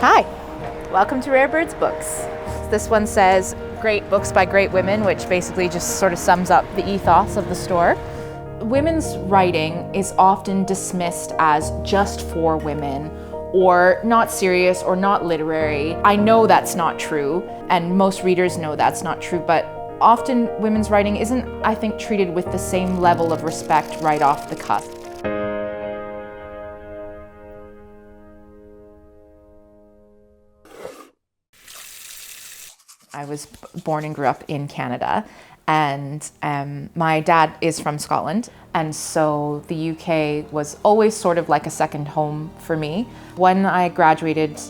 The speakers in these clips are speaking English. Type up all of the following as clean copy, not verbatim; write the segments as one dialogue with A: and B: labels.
A: Hi, welcome to Rare Birds Books. This one says great books by great women, which basically just sort of sums up the ethos of the store. Women's writing is often dismissed as just for women, or not serious or not literary. I know that's not true, and most readers know that's not true, but often women's writing isn't, I think, treated with the same level of respect right off the cuff. I was born and grew up in Canada, and my dad is from Scotland, and so the UK was always sort of like a second home for me. When I graduated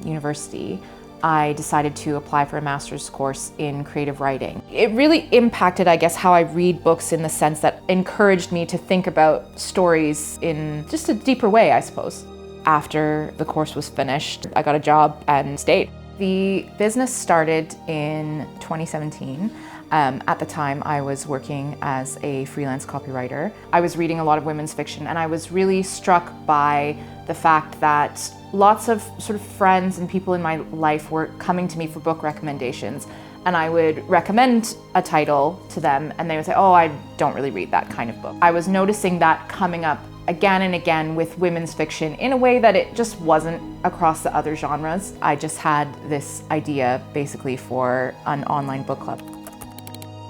A: university, I decided to apply for a master's course in creative writing. It really impacted, I guess, how I read books in the sense that encouraged me to think about stories in just a deeper way, I suppose. After the course was finished, I got a job and stayed. The business started in 2017. At the time, I was working as a freelance copywriter. I was reading a lot of women's fiction, and I was really struck by the fact that lots of sort of friends and people in my life were coming to me for book recommendations, and I would recommend a title to them, and they would say, "Oh, I don't really read that kind of book." I was noticing that coming up again and again with women's fiction in a way that it just wasn't across the other genres. I just had this idea basically for an online book club.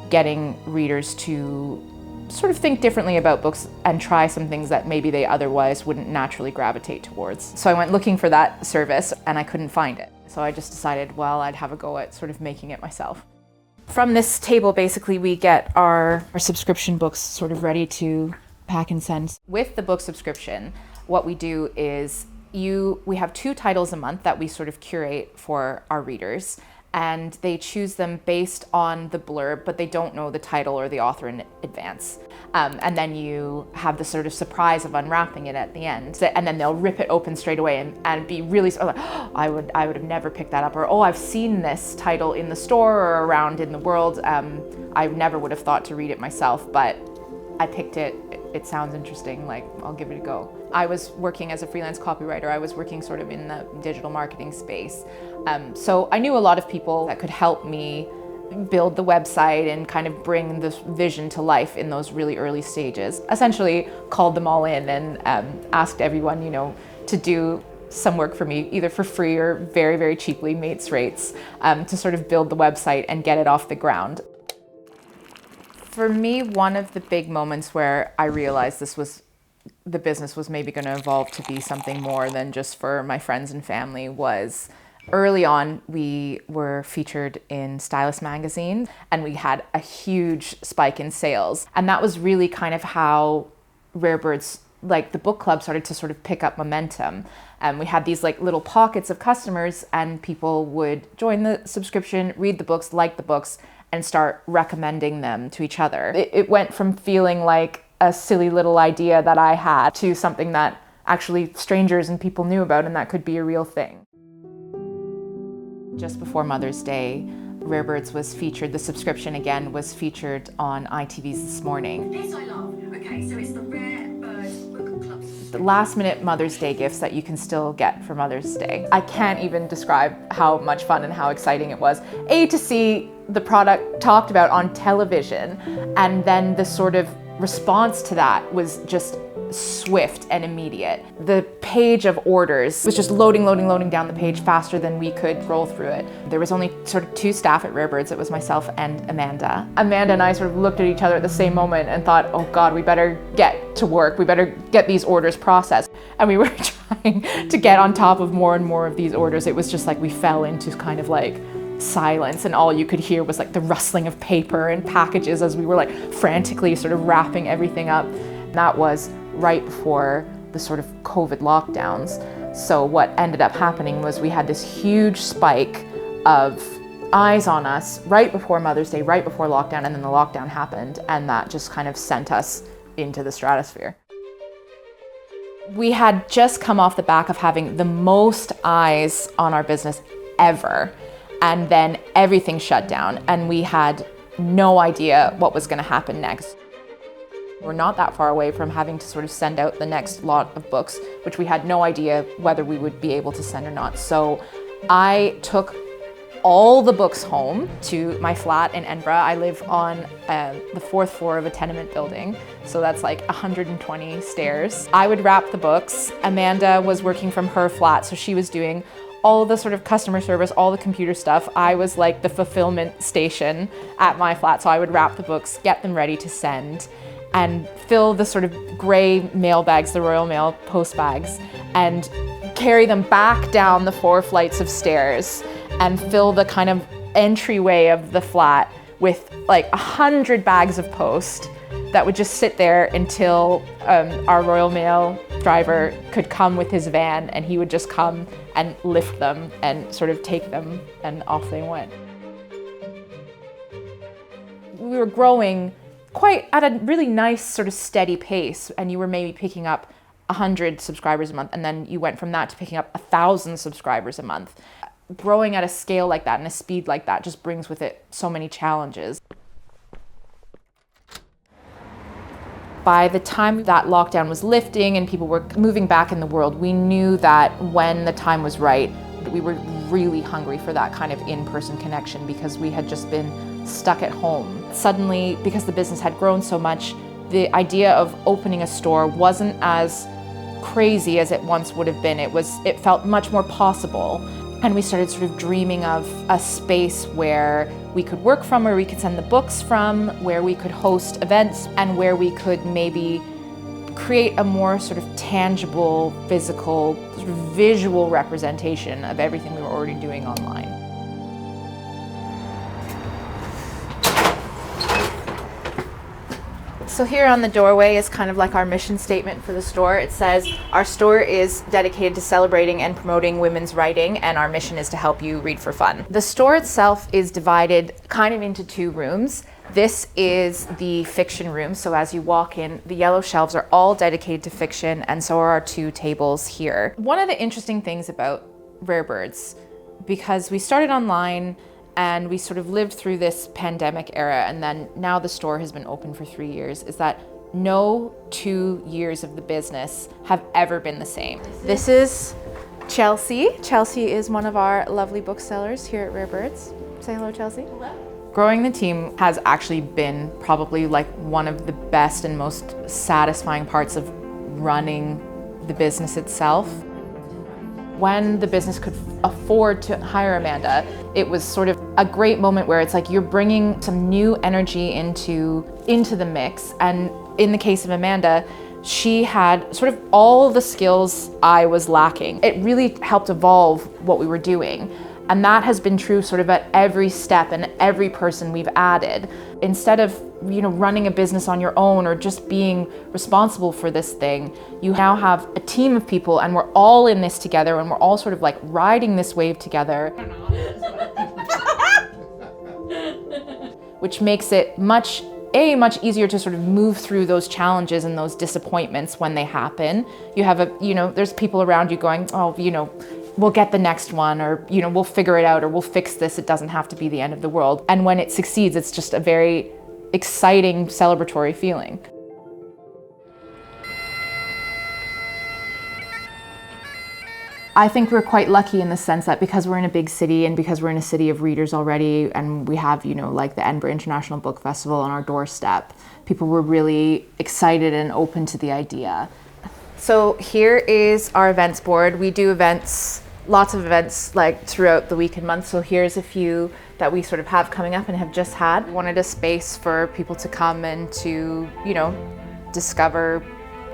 A: Getting readers to sort of think differently about books and try some things that maybe they otherwise wouldn't naturally gravitate towards. So I went looking for that service and I couldn't find it. So I just decided, well, I'd have a go at sort of making it myself. From this table, basically, we get our subscription books sort of ready to pack and send. With the book subscription, what we do is we have 2 titles a month that we sort of curate for our readers, and they choose them based on the blurb, but they don't know the title or the author in advance. And then you have the sort of surprise of unwrapping it at the end, and then they'll rip it open straight away and be really like, oh, I would have never picked that up, or oh, I've seen this title in the store or around in the world. I never would have thought to read it myself, but I picked it. It sounds interesting, like I'll give it a go. I was working as a freelance copywriter. I was working sort of in the digital marketing space. So I knew a lot of people that could help me build the website and kind of bring this vision to life in those really early stages. Essentially called them all in and asked everyone, to do some work for me, either for free or very, very cheaply, mates rates, to sort of build the website and get it off the ground. For me, one of the big moments where I realized the business was maybe going to evolve to be something more than just for my friends and family was early on. We were featured in Stylist magazine, and we had a huge spike in sales. And that was really kind of how Rare Birds, like the book club, started to sort of pick up momentum. We had these like little pockets of customers, and people would join the subscription, read the books, like the books, and start recommending them to each other. It went from feeling like a silly little idea that I had to something that actually strangers and people knew about, and that could be a real thing. Just before Mother's Day, Rare Birds was featured, the subscription again was featured on ITV's This Morning.
B: This I love. Okay, so it's the Rare Birds Book Club.
A: The last minute Mother's Day gifts that you can still get for Mother's Day. I can't even describe how much fun and how exciting it was. To see the product talked about on television, and then the sort of response to that was just swift and immediate. The page of orders was just loading down the page faster than we could roll through it. There was only sort of 2 staff at Rare Birds. It was myself and Amanda. Amanda and I sort of looked at each other at the same moment and thought, oh God, we better get to work. We better get these orders processed. And we were trying to get on top of more and more of these orders. It was just like we fell into kind of like silence, and all you could hear was like the rustling of paper and packages as we were like frantically sort of wrapping everything up. That was right before the sort of COVID lockdowns. So what ended up happening was we had this huge spike of eyes on us right before Mother's Day, right before lockdown, and then the lockdown happened, and that just kind of sent us into the stratosphere. We had just come off the back of having the most eyes on our business ever, and then everything shut down, and we had no idea what was going to happen next. We're not that far away from having to sort of send out the next lot of books, which we had no idea whether we would be able to send or not. So I took all the books home to my flat in Edinburgh. I live on the fourth floor of a tenement building, so that's like 120 stairs. I would wrap the books. Amanda was working from her flat, so she was doing all the sort of customer service, all the computer stuff. I was like the fulfillment station at my flat, so I would wrap the books, get them ready to send, and fill the sort of gray mail bags, the Royal Mail post bags, and carry them back down the 4 flights of stairs and fill the kind of entryway of the flat with like 100 bags of post that would just sit there until our Royal Mail driver could come with his van, and he would just come and lift them and sort of take them, and off they went. We were growing quite at a really nice sort of steady pace, and you were maybe picking up 100 subscribers a month, and then you went from that to picking up 1,000 subscribers a month. Growing at a scale like that and a speed like that just brings with it so many challenges. By the time that lockdown was lifting and people were moving back in the world, we knew that when the time was right, we were really hungry for that kind of in-person connection because we had just been stuck at home. Suddenly, because the business had grown so much, the idea of opening a store wasn't as crazy as it once would have been. It felt much more possible. And we started sort of dreaming of a space where we could work from, where we could send the books from, where we could host events, and where we could maybe create a more sort of tangible, physical, sort of visual representation of everything we were already doing online. So here on the doorway is kind of like our mission statement for the store. It says, our store is dedicated to celebrating and promoting women's writing, and our mission is to help you read for fun. The store itself is divided kind of into 2 rooms. This is the fiction room, so as you walk in, the yellow shelves are all dedicated to fiction, and so are our 2 tables here. One of the interesting things about Rare Birds, because we started online and we sort of lived through this pandemic era, and then now the store has been open for 3 years, is that no 2 years of the business have ever been the same. This is Chelsea. Chelsea is one of our lovely booksellers here at Rare Birds. Say hello, Chelsea. Hello. Growing the team has actually been probably like one of the best and most satisfying parts of running the business itself. When the business could afford to hire Amanda, it was sort of a great moment where it's like you're bringing some new energy into the mix. And in the case of Amanda, she had sort of all the skills I was lacking. It really helped evolve what we were doing. And that has been true sort of at every step and every person we've added. Instead of, running a business on your own or just being responsible for this thing, you now have a team of people, and we're all in this together, and we're all sort of like riding this wave together. Which makes it much easier to sort of move through those challenges and those disappointments when they happen. You have there's people around you going, we'll get the next one, or, we'll figure it out, or we'll fix this. It doesn't have to be the end of the world. And when it succeeds, it's just a very exciting, celebratory feeling. I think we're quite lucky in the sense that because we're in a big city and because we're in a city of readers already, and we have, like the Edinburgh International Book Festival on our doorstep, people were really excited and open to the idea. So here is our events board. We do events, lots of events like throughout the week and month. So here's a few that we sort of have coming up and have just had. We wanted a space for people to come and to, discover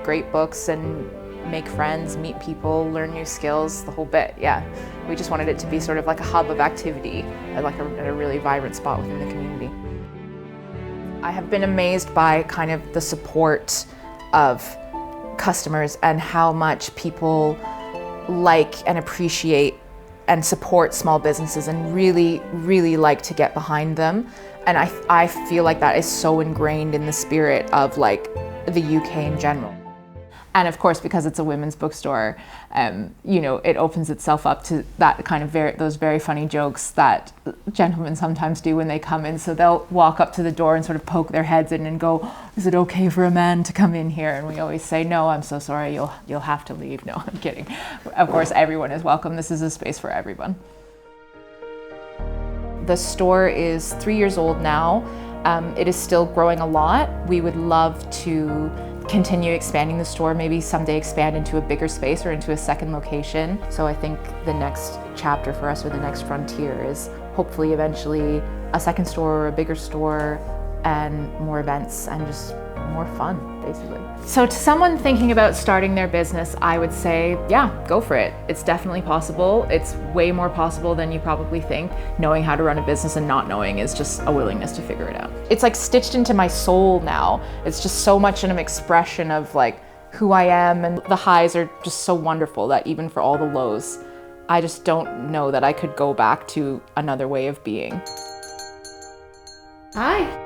A: great books and make friends, meet people, learn new skills, the whole bit, yeah. We just wanted it to be sort of like a hub of activity, at a really vibrant spot within the community. I have been amazed by kind of the support of customers and how much people like and appreciate and support small businesses and really, really like to get behind them. And I feel like that is so ingrained in the spirit of like the UK in general. And of course, because it's a women's bookstore, it opens itself up to that kind of those very funny jokes that gentlemen sometimes do when they come in. So they'll walk up to the door and sort of poke their heads in and go, "Is it okay for a man to come in here?" And we always say, "No, I'm so sorry, you'll have to leave." No, I'm kidding. Of course, everyone is welcome. This is a space for everyone. The store is 3 years old now. It is still growing a lot. We would love to continue expanding the store, maybe someday expand into a bigger space or into a second location. So I think the next chapter for us, or the next frontier, is hopefully eventually a second store or a bigger store and more events and just more fun, basically. So to someone thinking about starting their business, I would say, yeah, go for it. It's definitely possible. It's way more possible than you probably think. Knowing how to run a business and not knowing is just a willingness to figure it out. It's like stitched into my soul now. It's just so much an expression of like who I am, and the highs are just so wonderful that even for all the lows, I just don't know that I could go back to another way of being. Hi.